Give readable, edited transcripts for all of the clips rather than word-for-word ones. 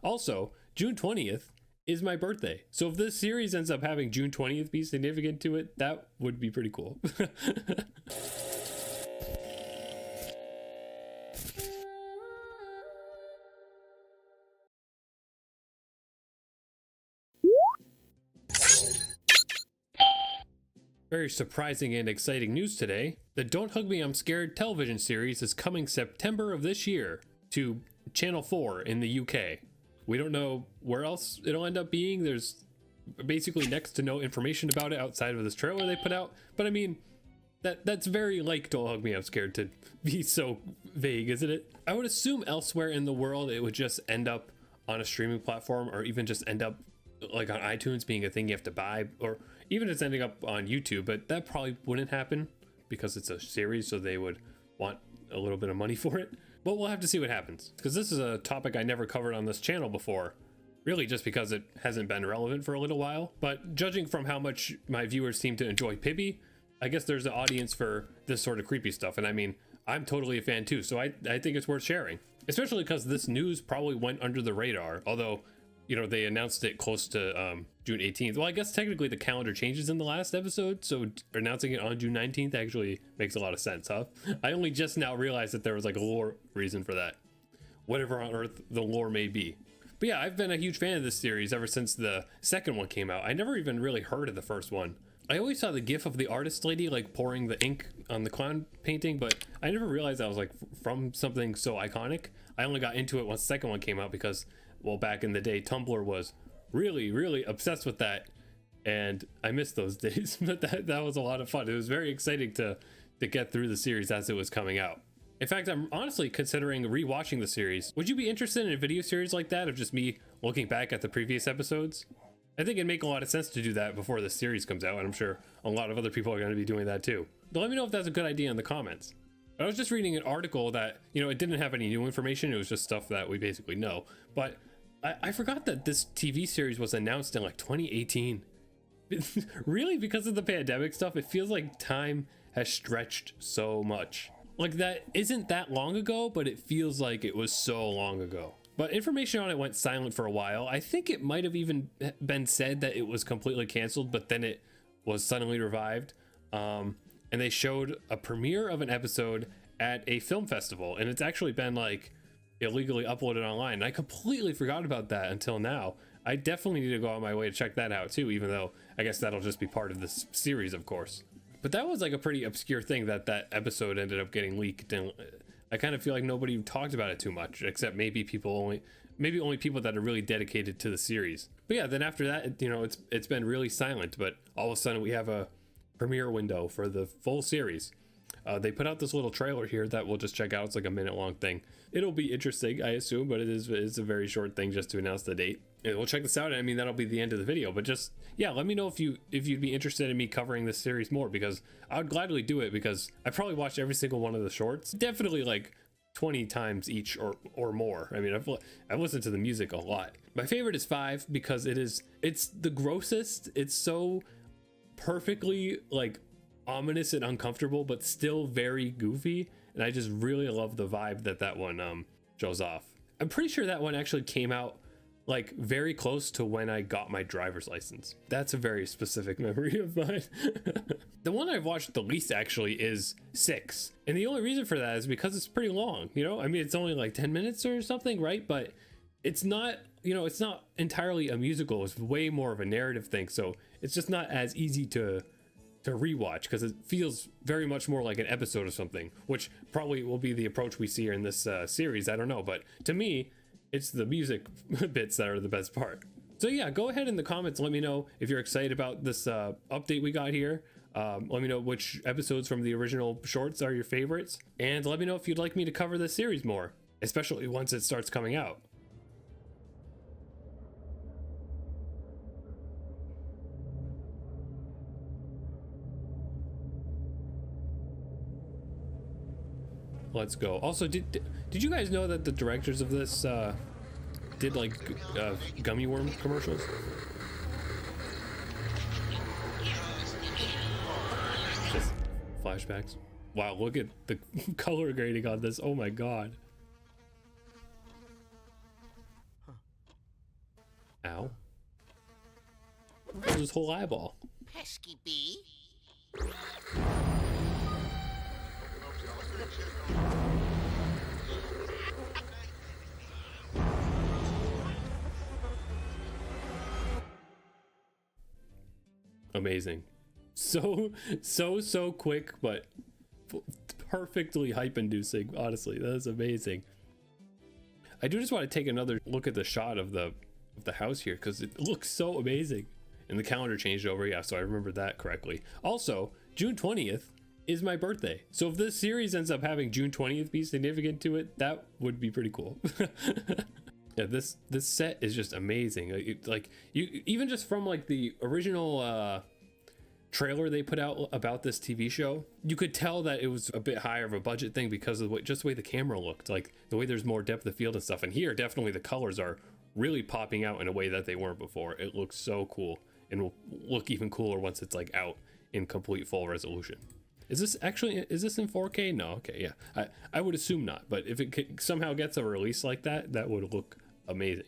Also, June 20th is my birthday. So if this series ends up having June 20th be significant to it, that would be pretty cool. Very surprising and exciting news today. The Don't Hug Me I'm Scared television series is coming September of this year to Channel 4 in the UK. We don't know where else it'll end up being. There's basically next to no information about it outside of this trailer they put out. But I mean, that's very like Don't Hug Me I'm Scared to be so vague, isn't it? I would assume elsewhere in the world it would just end up on a streaming platform, or even just end up like on iTunes being a thing you have to buy, or even it's ending up on YouTube, but that probably wouldn't happen because it's a series, so they would want a little bit of money for it. But we'll have to see what happens, because this is a topic I never covered on this channel before, really just because it hasn't been relevant for a little while. But judging from how much my viewers seem to enjoy Pibby, I guess there's an audience for this sort of creepy stuff, and I mean, I'm totally a fan too, so I think it's worth sharing, especially because this news probably went under the radar, although, you know, they announced it close to June 18th. Well, I guess technically the calendar changes in the last episode, so announcing it on June 19th actually makes a lot of sense, huh? I only just now realized that there was like a lore reason for that. Whatever on earth the lore may be. But yeah, I've been a huge fan of this series ever since the second one came out. I never even really heard of the first one. I always saw the gif of the artist lady like pouring the ink on the clown painting, but I never realized that was like from something so iconic. I only got into it once the second one came out because, well, back in the day, Tumblr was really obsessed with that, and I missed those days. But that was a lot of fun. It was very exciting to get through the series as it was coming out. In fact, I'm honestly considering rewatching the series. Would you be interested in a video series like that, of just me looking back at the previous episodes? I think it'd make a lot of sense to do that before the series comes out, and I'm sure a lot of other people are going to be doing that too. But let me know if that's a good idea in the comments. I was just reading an article that, you know, it didn't have any new information. It was just stuff that we basically know. But I forgot that this TV series was announced in like 2018. Really, because of the pandemic stuff, it feels like time has stretched so much. Like, that isn't that long ago, but it feels like it was so long ago. But information on it went silent for a while. I think it might have even been said that it was completely canceled, but then it was suddenly revived. And they showed a premiere of an episode at a film festival, and it's actually been like illegally uploaded online. And I completely forgot about that until now. I definitely need to go on my way to check that out too, even though I guess that'll just be part of this series, of course. But that was like a pretty obscure thing that episode ended up getting leaked, and I kind of feel like nobody talked about it too much, except maybe only people that are really dedicated to the series. But yeah, then after that, you know, it's been really silent, but all of a sudden we have a premiere window for the full series. They put out this little trailer here that we'll just check out. It's like a minute long thing. It'll be interesting, I assume, but it's a very short thing just to announce the date. And we'll check this out. I mean, that'll be the end of the video, but just, yeah, let me know if you'd be interested in me covering this series more, because I would gladly do it, because I probably watched every single one of the shorts, definitely like 20 times each or more. I mean, I've listened to the music a lot. My favorite is 5 because it's the grossest. It's so perfectly like ominous and uncomfortable, but still very goofy, and I just really love the vibe that one shows off. I'm pretty sure that one actually came out like very close to when I got my driver's license. That's a very specific memory of mine. The one I've watched the least actually is 6, and the only reason for that is because it's pretty long, you know. I mean, it's only like 10 minutes or something, right? But it's not, you know, it's not entirely a musical. It's way more of a narrative thing, so it's just not as easy to rewatch, because it feels very much more like an episode of something, which probably will be the approach we see here in this series. I don't know, but to me, it's the music bits that are the best part. So yeah, go ahead in the comments, let me know if you're excited about this update we got here. Let me know which episodes from the original shorts are your favorites, and let me know if you'd like me to cover this series more, especially once it starts coming out. Let's go. Also, did you guys know that the directors of this did like gummy worm commercials? Just flashbacks. Wow, look at the color grading on this. Oh my god. Ow. There's his whole eyeball. Pesky bee. Amazing. So quick, but perfectly hype-inducing. Honestly, that is amazing. I do just want to take another look at the shot of the house here because it looks so amazing. And the calendar changed over, yeah, so I remembered that correctly. Also, June 20th is my birthday. So if this series ends up having June 20th be significant to it, that would be pretty cool. Yeah, this set is just amazing. Like you even just from like the original trailer they put out about this TV show, you could tell that it was a bit higher of a budget thing because of just the way the camera looked, like the way there's more depth of field and stuff. And here, definitely the colors are really popping out in a way that they weren't before. It looks so cool and will look even cooler once it's like out in complete full resolution. Is this in 4K? No, okay, yeah. I would assume not, but if it somehow gets a release like that, that would look amazing.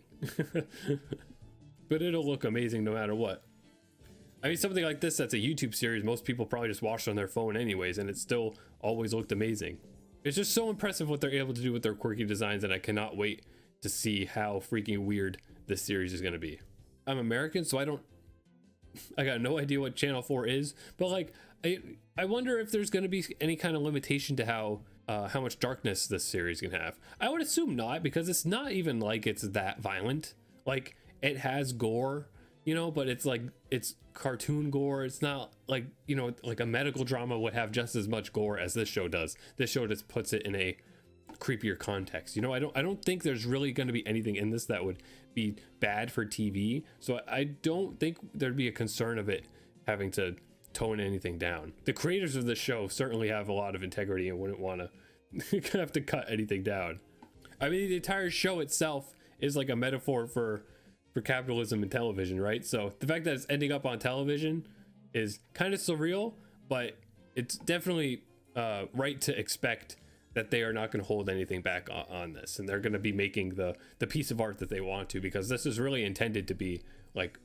But it'll look amazing no matter what. I mean, something like this that's a YouTube series, most people probably just watched on their phone anyways, and it still always looked amazing. It's just so impressive what they're able to do with their quirky designs, and I cannot wait to see how freaking weird this series is going to be. I'm American, so I got no idea what Channel 4 is, but like, I wonder if there's going to be any kind of limitation to how much darkness this series can have. I would assume not, because it's not even like it's that violent. Like, it has gore, you know, but it's like, it's cartoon gore. It's not like, you know, like a medical drama would have just as much gore as this show does. This show just puts it in a creepier context. You know, I don't think there's really going to be anything in this that would be bad for TV. So I don't think there'd be a concern of it having to tone anything down. The creators of the show certainly have a lot of integrity and wouldn't want to have to cut anything down. I mean, the entire show itself is like a metaphor for capitalism and television, right? So the fact that it's ending up on television is kind of surreal, but it's definitely right to expect that they are not going to hold anything back on this, and they're going to be making the piece of art that they want to, because this is really intended to be like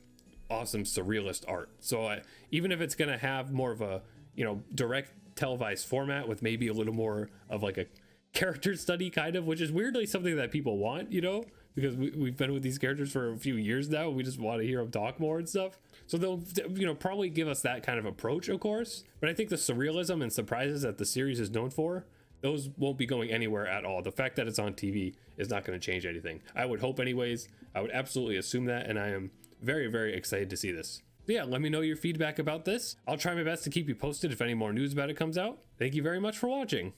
awesome surrealist art. So even if it's going to have more of a, you know, direct televised format with maybe a little more of like a character study kind of, which is weirdly something that people want, you know, because we've been with these characters for a few years now. We just want to hear them talk more and stuff. So they'll, you know, probably give us that kind of approach, of course. But I think the surrealism and surprises that the series is known for, those won't be going anywhere at all. The fact that it's on TV is not going to change anything. I would hope anyways. I would absolutely assume that, and I am very, very excited to see this. But yeah, let me know your feedback about this. I'll try my best to keep you posted if any more news about it comes out. Thank you very much for watching.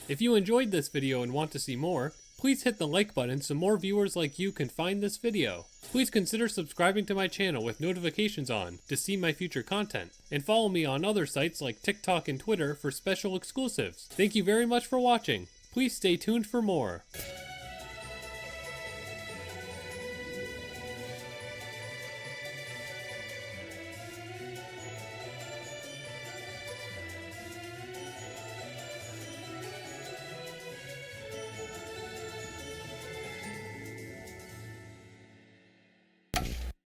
If you enjoyed this video and want to see more, please hit the like button so more viewers like you can find this video. Please consider subscribing to my channel with notifications on to see my future content, and follow me on other sites like TikTok and Twitter for special exclusives. Thank you very much for watching. Please stay tuned for more.